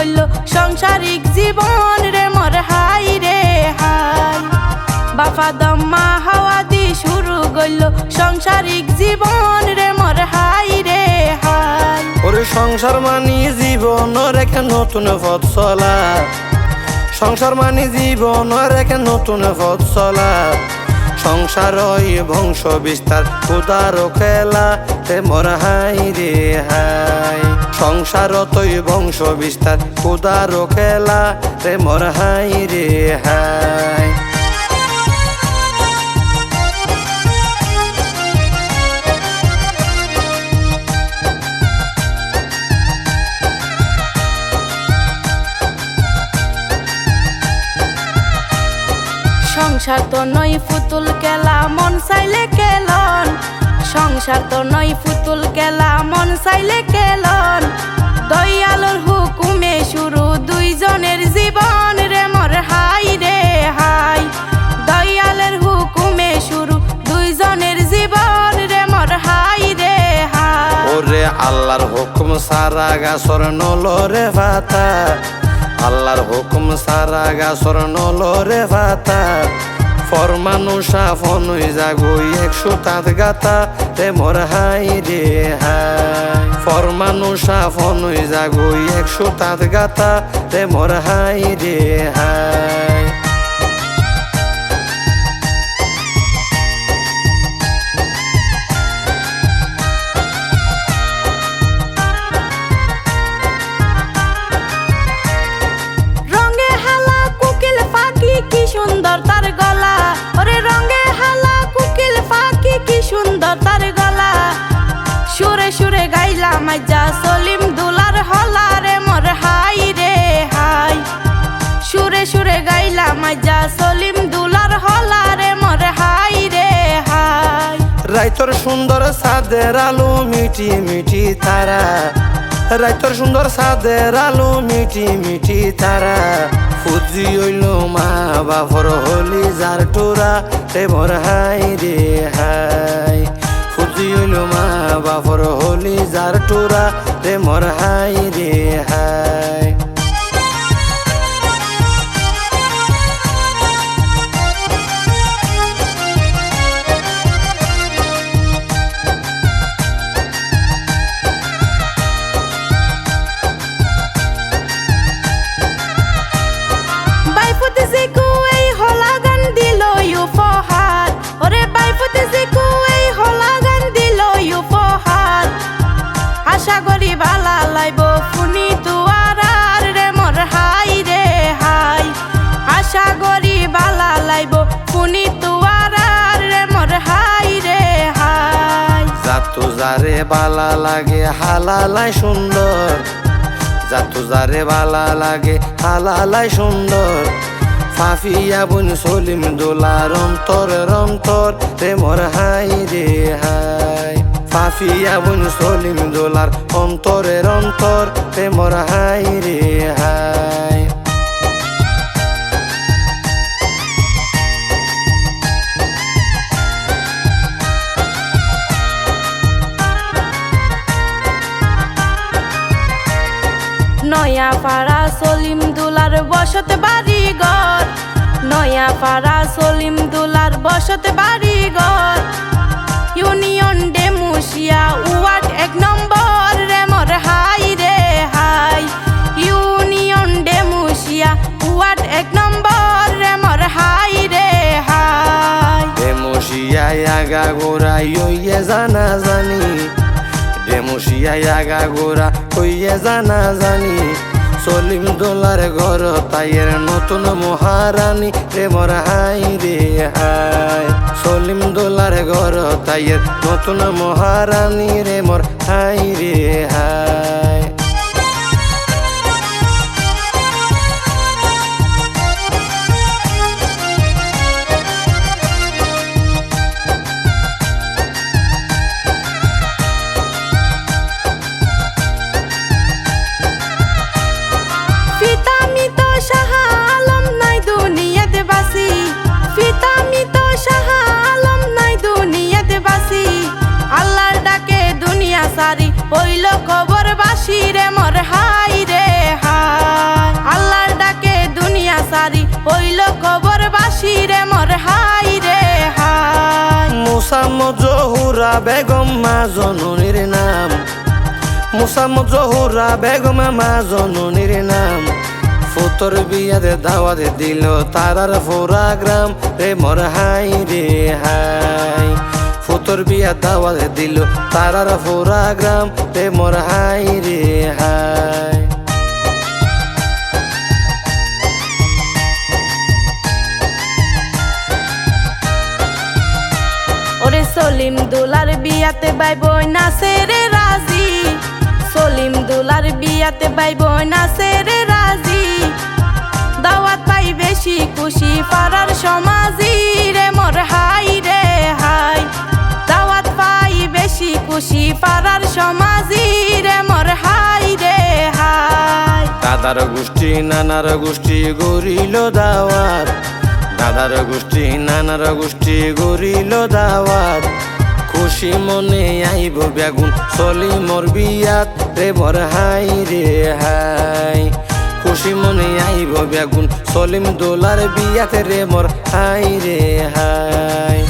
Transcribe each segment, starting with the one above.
গইল সংসারিক জীবন রে মোর হাই রে হাই। বাফা দম্মা হাওয়া দি শুরু গইল সংসারিক জীবন রে মোর হাই রে হাই। ওরে সংসার মানি জীবনের এক নতুন পথ চলা, সংসার মানি জীবনের এক নতুন পথ চলা। সংসার বংশ বিস্তার খুদার খেলা রে মোর হাই রে হাই। সংসার বংশ বিস্তার খুদার খেলা রে মোর হাই রে হাই। সংসার তো নয় ফুতুল খেলা মন চাইলে কেলন, সংসার তো নয় ফুতুল খেলা মন চাইলে কেলন। দয়ালুর হুকুমে শুরু দুইজনের জীবন রে মোর হাই রে হাই। দয়ালের হুকুমে শুরু দুইজনের জীবন রে মোর হাই রে হাই। ওরে আল্লাহর হুকুম সারা গাছর নলরে পাতা, আল্লাহর হুকুম সারা গাছর নলরে পাতা। ফরমানুষা ফনুই জাগুই 107 গাতা রে মোর হাই রে হাই। ফরমানুষা ফনুই জাগুই 107 গাতা রে মোর হাই রে হাই। কি সুন্দর তার গলা, ওরে রঙে হালা কুকিল ফাঁকি কি সুন্দর তার গলা। সুরে সুরে গাইলা মাইজা সলিম দুলার হলা রে মোর হাই রে হাই। সুরে সুরে গাইলা মাইজা সলিম দুলার হলা রে মোর হাই রে হাই। রাইতর সুন্দর সাদের আলো মিটি মিটি তারা, রাইতর সুন্দর সাদের আলো মিটি মিটি তারা। ফুজি হইল মা বাপর হলি যার টোরা রে মোর হাই রে হাই। ফুজি হইল মা বাপর হলি যার টোরা রে মোর হাই রে হাই। আশা করি বালা লাইব ফুনি দুয়ারার রে মোর হাই রে হাই। আশা করি বালা লাইব ফুনি দুয়ারার রে মোর হাই রে হাই। যাতু যারে বালা লাগে হালালাই সুন্দর, যাতু যারে বালা লাগে হালালাই সুন্দর। ফাফিয়া বুন সলিম দোলার অন্তরের অন্তর রে মোর হাই রে হাই। ফাফিয়া বুন সলিম দোলার অন্তরের অন্তর রে মোর হাই রে হাই। নয়া পাড়া সলিম দুলার বসত বাড়ি ঘর, নয়া পাড়া সলিম দুলার বসত বাড়ি ঘর। ইউনিয়ন ডেমুশিয়া ওয়ার্ড 1 নম্বর রে মোর হাই রে হাই। ইউনিয়ন ডেমুশিয়া ওয়ার্ড 1 নম্বর রে মোর হাই রে হাই। ডেমুশিয়ায় আগা গোড়া ইয়ে জানা জানি, ডেমুশিয়ায় আগা গোড়া হইয়ে জানা জানি। সলিম দোলার ঘর তাইয়ের নতুন মহারানী রে মোর হাই রে হাই। সলিম দোলার ঘর তাইয়ের নতুন মহারানী রে মোর হাই রে হাই। হইল খবর বাস মুসাম্মদ জহুরা বেগম মা জননীর নাম, মুসাম্মদ জহুরা বেগম মা জননীর নাম। ফুতর বিয়াতে দাওয়াত দিল তারার ফোরা গ্রাম রে মোর হাই রে হাই। ফুতর বিয়া দাওয়াত দিল তারার ফোরা গ্রাম রে মোর হাই রে হাই। ওরে সলিম দুলার বিয়াতে ভাই বোন নাচে রে রাজি, সলিম দুলার বিয়াতে ভাই বোন নাচে রে রাজি। দাওয়াত পাই বেশি খুশি পাড়ার সমাজি রে মোর হাই রে হাই। দাওয়াত পাই বেশি খুশি পাড়ার সমাজি রে মোর হাই রে হাই। দাদার গোষ্ঠী নানার গোষ্ঠী গরিল দাওয়াত, দাদার গোষ্ঠী নানার গোষ্ঠী গরিল দাওয়াত। খুশি মনে আইব বেগুন সলিমর বিয়াত রে মোর হাই রে হাই। খুশি মনে আইব বেগুন সলিম দোলার বিয়াত রে মোর হাই রে হাই।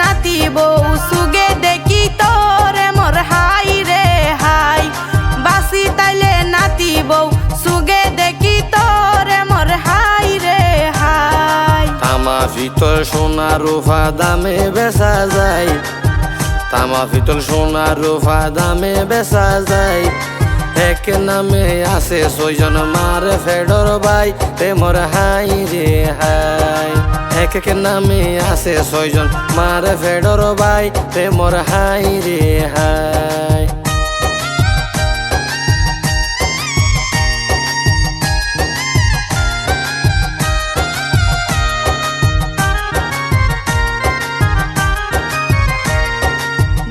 নাতি বউ সুগে দেখি তোরে মোর হাই রে হাই। বাসি তাইলে নাতি বউ সুগে দেখি তোরে মোর হাই রে হাই। তামা ভিতর সোনা রূপা দামে বেচা যায়, তামা ভিতর সোনা রূপা দামে বেচা যায়। এক নামে আছে ছয়জন মার ফেডর ভাই রে মোর হাই রে হাই। এক এক নামে আছে ছয়জন মার ফেডর ভাই রে মোর হাই রে হাই।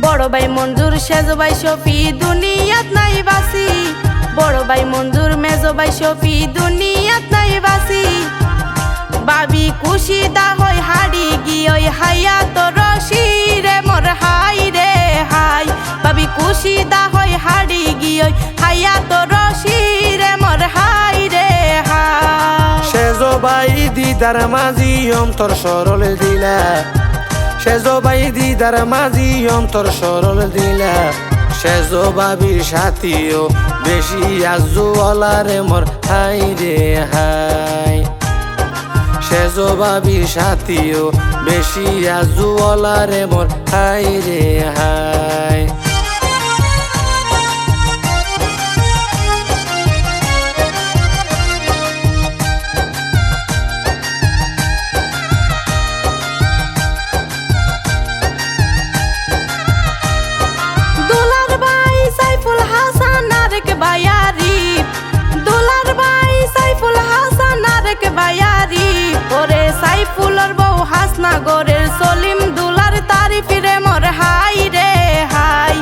বড় ভাই মঞ্জুর সেজ ভাই শফি দুনিয়াত নাই বাসি, বড় ভাই মঞ্জুর মেজ ভাই শফি দুনিয়াত নাই বাসি। বাবি খুশি দা হই হাড়ি গিয়ে হাইয়া তো রশি রে মোর হাই রে হাই। বাবি খুশি দা হই হাড়ি গিয়ে হাইয়া তো রশি রে মোর হাই রে হাই। সেজ ভাই দিদার মাঝি অন্তর সরল দিলা, সেজ ভাই দিদার মাঝি অন্তর সরল দিলা। সেজ বাবির সাথীও বেশি আজওয়ালা রে মোর হাই রে হাই। সেজ বাবির সাথীও বেশি আজওয়ালা রে মোর হাই রে হাই। ওরে সাইফুলের বউ হাসনাগরের সলিম দুলার তারিফ রে মোর হাই রে হাই।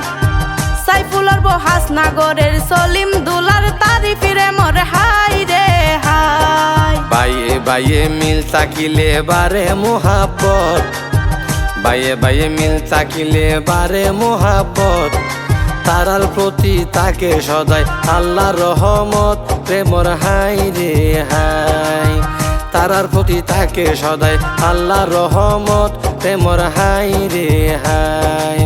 সাইফুলের বউ হাসনাগরের সলিম দুলার তারিফ রে মোর হাই রে হাই। বাইয়ে বাইয়ে মিল তাকিলে বারে মোহাব্বত, বাইয়ে বাইয়ে মিল তাকিলে বারে মোহাব্বত। তারার প্রতি তাকে সদাই আল্লাহ রহমত রে মোর হাই রে হাই। তারার প্রতি তাকে সদাই আল্লাহ রহমত রে মোর হাই রে হাই।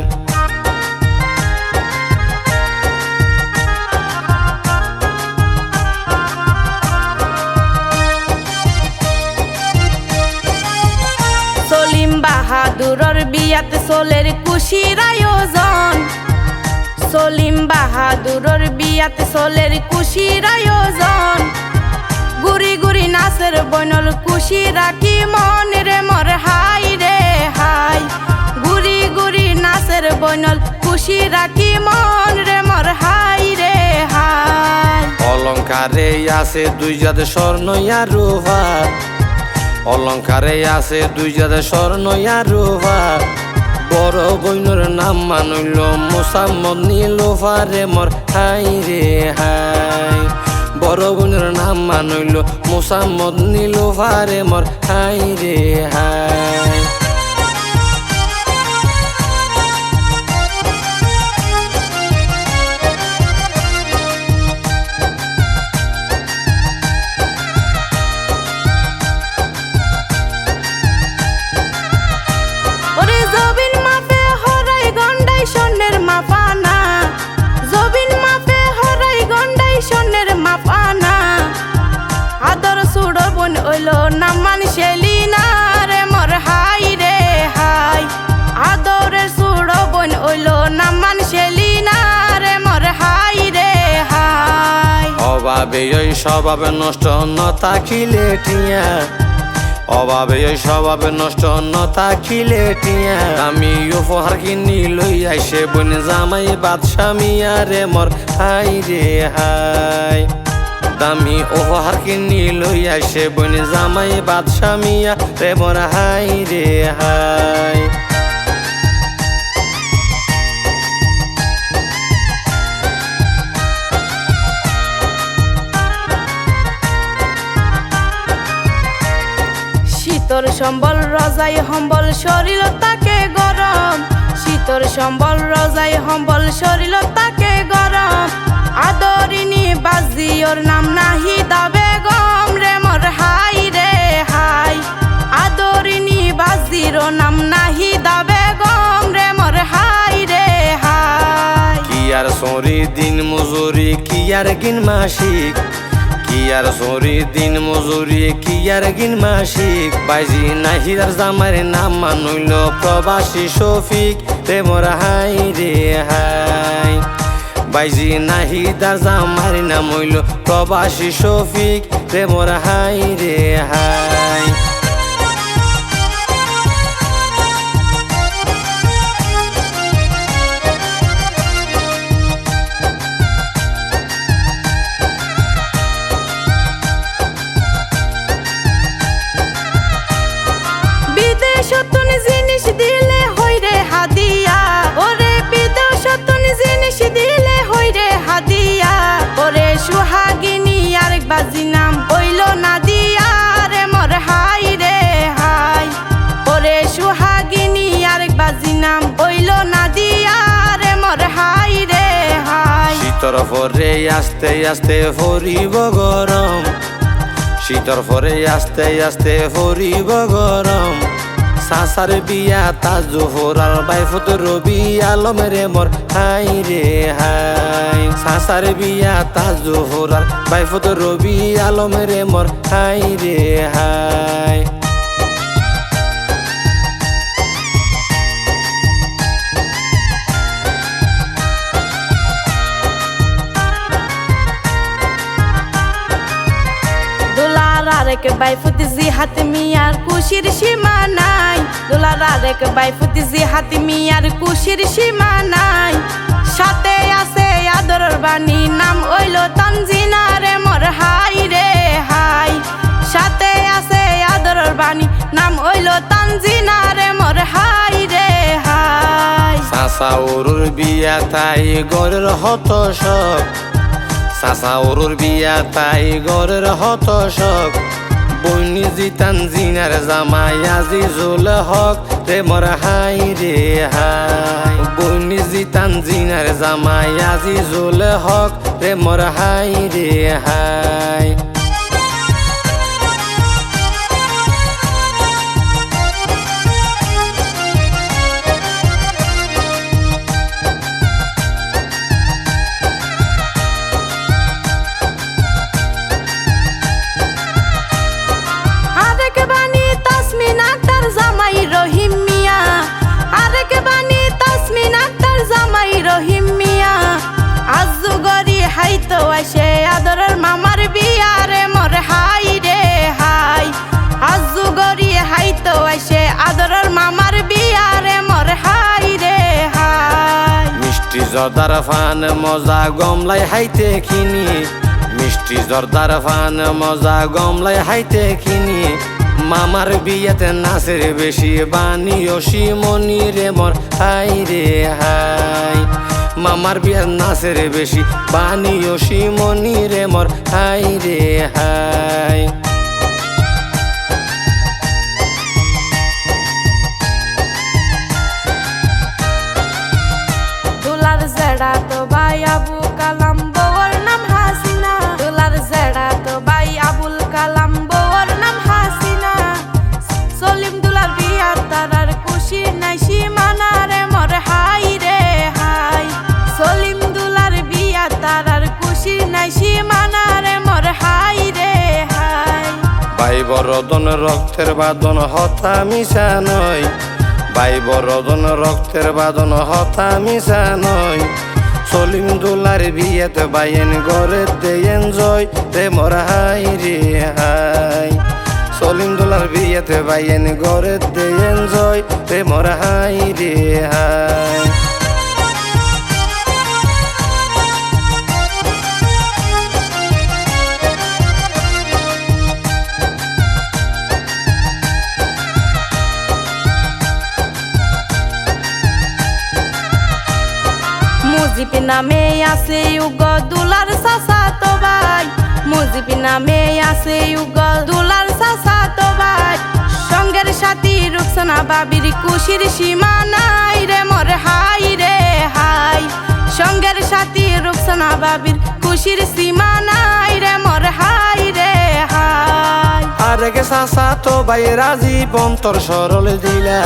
সলিম বাহাদুরের বিয়াতে সোলের খুশির আয়োজন, সলিম বাহাদুরের বিয়াতে সোলের খুশির আয়োজন। গুড়ি গুড়ি নাচের বনল খুশি রাখি মন রে মোর হাই রে হাই। গুড়ি গুড়ি নাচের বনল খুশি রাখি মন রে মোর হাই রে হাই। অলংকারে আছে দুই জাত স্বর্ণ আর রূপা, অলংকারে আছে দুই জাত স্বর্ণ আর রূপা। বড় বইনর নাম মানইল মোসাম্মদ নীলুফারে মোর হাই রে হাই বড় বইনর নাম মানইল মোসাম্মদ নীলুফারে মোর হাই রে হাই নাম মানশেলি না রে মোর হাই রে হাই আদরের সুড় বোন ওইল নাম মানশেলি না রে মোর হাই রে হাই অভাবে ওই স্বভাবে নষ্ট ন তাকিলে টিয়া অভাবে ওই স্বভাবে নষ্ট ন তাকিলে টিয়া আমি উপহার কিনি লই আইসে বোন জামাই বাদশা মিয়া রে মোর হাই রে হাই দামি উপহার কিনি লই আইসে বোন জামাই বাদশা মিয়া রে মোর হাই রে হাই শীতর সম্বল রজাই সম্বল শরীর তাকে গরম শীতর সম্বল রজাই সম্বল শরীর তাকে গরম আদরিনী বাজিওর নাম নাহি দাবে গম রে মোর হাই রে হাই আদরিনী বাজির নাম নাহি দাবে গম রে মোর হাই রে হাই কি আর সরি দিন মজুরি কি আর গিন মাসিক কি আর সরি দিন মজুরি কি আর গিন মাসিক বাইজি নাহিদার জামার নাম মানইল প্রবাসী শফিক রে মোর হাই রে হাই বাইজি নাহিদার জামার নাম হইল প্রবাসী শফিক রে মোর হাই রে হাই জিনিস দিলে হইরে হাদিয়া ওরে বিদেশ জিনিস দিলে হইরে হাদিয়া ওরে সুহাগিনী আরেক বাজি নাম হইল নাদিয়া রে মোর হাই রে হাই ওরে সুহাগিনী আরেক বাজি নাম হইল নাদিয়া রে মোর হাই রে হাই শীতর পরে আস্তে আস্তে ফরিব গরম শীতর পরে আস্তে আস্তে ফরিব গরম সাসার বিয়া তাজুহর আর বাইফত রবি আলম রে মোর হাই রে হাই সাসার বিয়া তাজুহর আর বাইফত রবি আলম রে মোর হাই রে হাই আরেক বাইফুতি জিহাত মিয়ার কুশির সীমা নাই দোলার আরেক বাইফুতি জিহাত মিয়ার কুশির সীমা নাই সাথে আছে আদরের বাণী নাম ওইল তানজিনা রে মোর হাই রে হাই সাথে আছে আদরের বাণী নাম ওইল তানজিনা রে মোর হাই রে হাই সাসা ওরুর বিয়া তাই গরের হত শখ সাসা ওরুর বিয়া তাই গরের হত শখ বইনি জিতান জিনার জামাই আজিজুল হক রে মোর হাই রে হাই বইনি জিতান জিনার জামাই আজিজুল হক রে মোর হাই রে হাই আসে আদরের মামার বিয়া রে মোর হাই রে হাই আজু গরি হাইতো আসে আদরের মামার বিয়া রে মোর হাই রে হাই মিষ্টি জর্দার ফান মজা গমলাই হাইতে কিনি মিষ্টি জর্দার ফান মজা গমলাই হাইতে কিনি মামার বিয়েতে নাচের বেশি বানিও শিমনি রে মোর হাই রে হাই মামার বিয়ের নাচের বেশি বানিও শিমনি রে মোর হাই রে হাই দুলার জেড়া তো ভাই আবু কালাম বউর নাম হাসিনা দুলার জেড়া তো ভাই আবুল কালাম বউর নাম হাসিনা সলিম দুলার বিয়ার তারার খুশি নাই সীমানা রে মোর হাই রে হাই সলিম দুলার বিয়ার তারার খুশি নাই সীমানা রে মোর হাই রে হাই ভাই বরদন রক্তের বাদন হতা মিশা নয় ভাই বরদন রক্তের বাদন হতা মিশা নয় সলিম দুলার বিয়েতে বাইন গড়ে দেন জয় রে মোর হাই রে হাই সলিম দুলার বিয়েতে বাইন গড়ে দেন জয় রে মোর হাই রে হাই মুজিব নামে আছে উগ দুলার চাচা তো ভাই মুজিব নামে আছে উগ দুলার চাচা তো ভাই সঙ্গের সাথী রুকসানা বাবির খুশির সীমা নাই রে মোর হাই রে হাই সঙ্গের সাথী রুকসানা বাবির খুশির সীমা নাই রে মোর হাই রে হাই আরেক চাচা তো ভাই রাজীব অন্তর সরল দিলা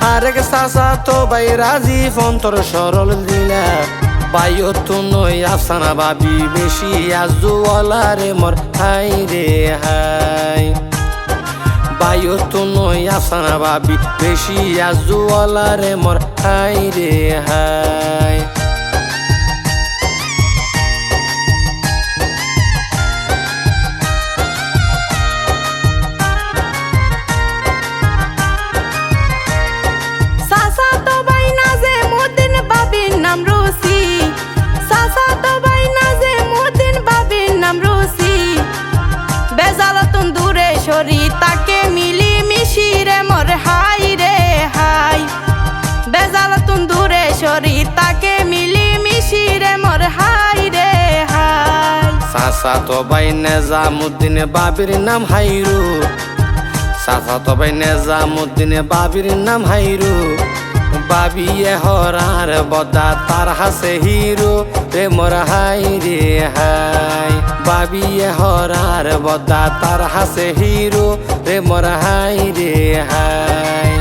আরেক চাচা তো ভাই রাজীব অন্তর সরল দিলা বাইও তো নই আফসানা বাবি বেশি আজুওয়ালা রে মোর হাই রে হাই বাইও তো নই আফসানা বাবি বেশি আজুওয়ালা রে মোর হাই রে হাই তাকে মিলি মিশি রে মোর হাই রে হাই বেজালতুন দূরে সরি তাকে মিলি মিশি রে মোর হাই রে হাই চাচা তো ভাই নেজামুদ্দিন বাবির নাম হাইরু চাচা তো ভাই নেজামুদ্দিন বাবির নাম হাইরু বাবিয়ে হরার বদা তার হাসে হিরো রে মোর হাই রে হাই বাবিয়ে হরার বদা তার হাসে হিরো রে মোর হাই রে হাই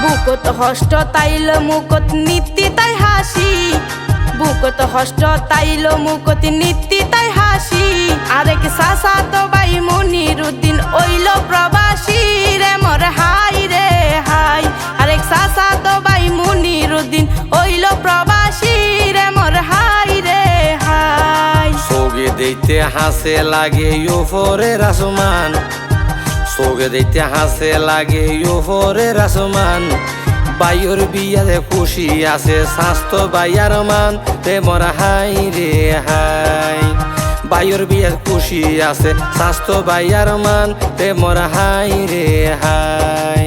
বুকত হষ্ট তাইল মুকত নীতি তাই হাসি বুকত হষ্ট তাইল মুকত নীতি তাই হাসি আরেক চাচা তো ভাই মনিরুদ্দিন ওইল প্রবাসী রে মোর হাই রে হাই আরেক চাচা তো ভাই মনিরুদ্দিন ওইল প্রবাসী রে মোর হাই রে হাই সোগে দিতে হাসে লাগে ইউফরের আসমান সোগে দিতে হাসে লাগে ইউফরের আসমান বাইর বিয়াতে খুশি আছে স্বাস্থ্য বাইয়ার মান রে মোর হাই রে হাই বাইর বিয়াত খুশি আছে স্বাস্থ্য বাইয়ার মান রে মোর হাই রে হাই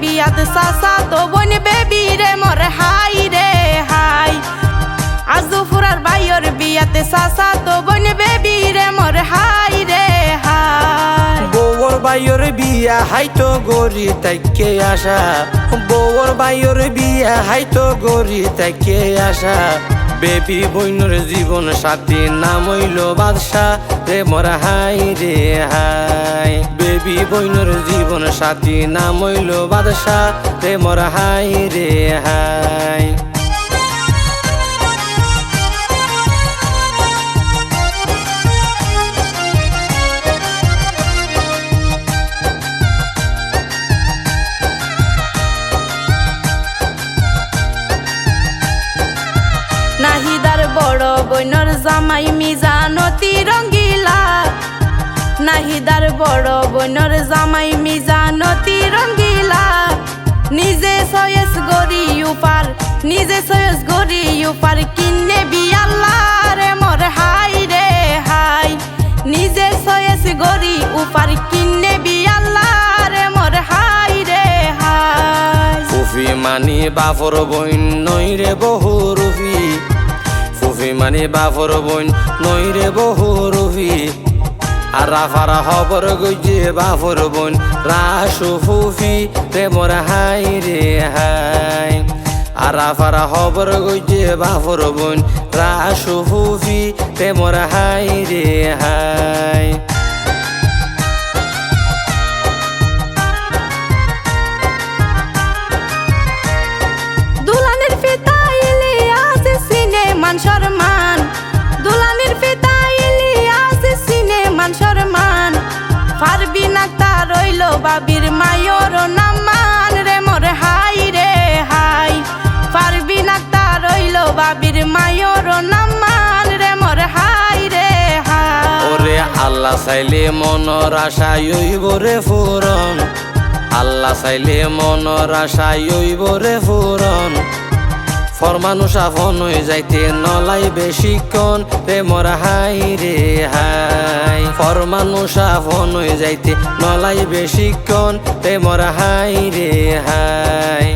বিয়াত চাচা তো বোন বেবি রে মোর হাই রে হাই আজুফুরার বাইর বিয়াতে চাচা তো বোন বেবি রে মোর হাই রে হাই বউর বাইর বিয়া হাইতো গরি তাইকে আসা বউর বাইর বিয়া হাইতো গরি তাইকে আসা বেবি বইনর জীবন সাথী নাম হইল বাদশা রে মোর হাই রে হাই বেবি বইনর জীবন সাথী নাম হইল বাদশাহ রে মোর হাই রে হাই নাহিদার বড় বইনর জামাই মিজানতি রঙ্গিলা নাহিদার বড় বইনর জামাই মিজানতি রঙ্গিলা নিজে সয়েস গরি উপার নিজে সয়েস গরি উপার কিনে বিয়াল্লা রে মোর হাই রে হাই নিজে সয়েস গরি উপার কিনে বিয়াল্লা রে মোর হাই রে হাই ফুফি মানি বাফর বইন নই রে বহু রুফি ফুফি মানি বাফর বইন নই রে বহু রুফি আর রাফারা হবর গইজে বাফর বইন রাসু ফুফি রে মোর হাই রে হাই আর রাফারা হবর গইজে বাফর বইন রাসু ফুফি রে মোর হাই রে হাই দুলানের পিতা ইলিয়াস সিনেমান শর্মান দুলানের পিতা ইলিয়াস সিনেমান শর্মান পারবি না তা রইল বাবির মায়র নামান রে মোর হাই রে হাই পারবি না তা রইল বাবির মায়র নামান রে মোর হাই রে হাই ওরে আল্লাহ চাইলে মনর আশা হইব রে ফুরন আল্লাহ চাইলে মনর আশা হইব রে ফুরন ফরমানুষা ফন হয়ে যাইতে নলাই বেশিক্ষণ রে মোর হাই রে হাই ফরমানুষা ফন হয়ে যাইতে নলাই বেশিক্ষণ রে মোর হাই রে হাই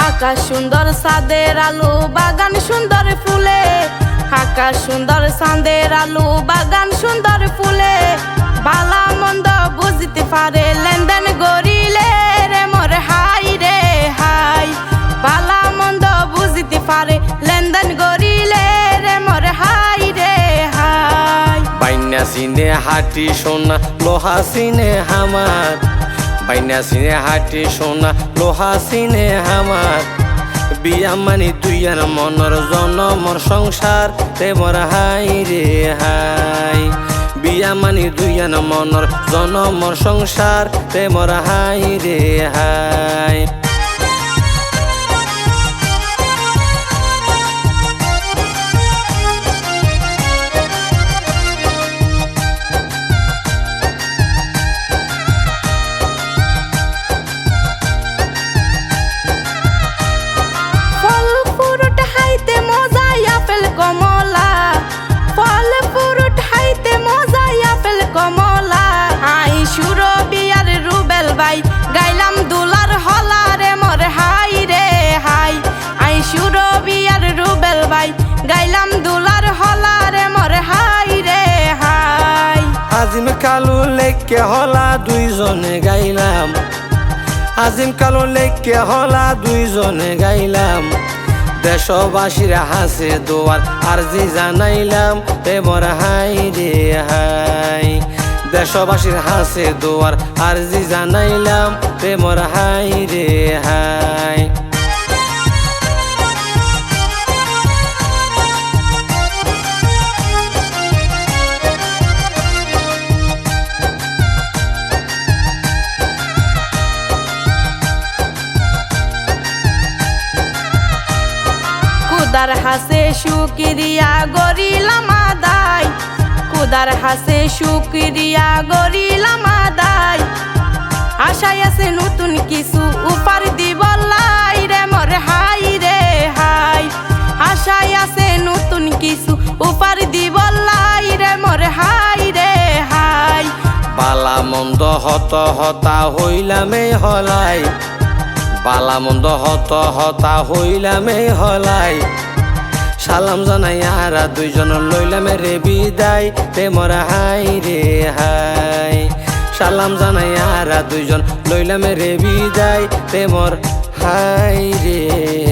আকাশ সুন্দর সাদের আলো বাগান সুন্দর ফুলে আকাশ সুন্দর চাঁদের আলো বাগান সুন্দর ফুলে বালা মন্দ বুঝতে পারে লেনদেন গরিলে রে মোর হাই রে হাই বালা মন্দ বুঝতে পারে লেনদেন গরিলে রে মোর হাই রে হাই বাইনা সিনে হাটি সোনা লোহা সিনে হামার বাইনা সিনে হাটি সোনা লোহা সিনে হামার বিয়া মানি তুইয়ার মনর জনমর সংসার রে মোর হাই রে হাই বিয়া মানি দুইয়ার মনর জনমর সংসার রে মোর হাই রে হাই গাইলাম দুলার হলা রে মোর হাই রে হাই আই সুরবিয়ার রুবেল ভাই গাইলাম দুলার হলা রে মোর হাই রে হাই আজিম কালু লেকে হলা দুইজনে গাইলাম আজিম কালু লেকে হলা দুইজনে গাইলাম দেশবাসীর হাসে দোয়ার আরজি জানাইলাম রে মোর হাই রে হাই দেশবাসীর হাসে দোয়ার আরজি জানাইলাম রে মোর হাই রে হাই কুদার হাসে শুকরিয়া গরিলাম আদায় কুদার হাসে শুকরিয়া গরিলাম আদায় আশায় আছে নতুন কিছু উপহার দিবলাই রে মোর হাই রে হাই আশায় আছে নতুন কিছু উপহার দিবলাই রে মোর হাই রে হাই বালা মন্দ হত হতা হইলামে হলাই বালা মন্দ হত হতা হইলামে হলাই সালাম জানাই আরা দুইজন লইলাম রে বিদায় প্রেমর হাই রে হাই সালাম জানাই আরা দুইজন লইলাম রে বিদায় প্রেমর হাই রে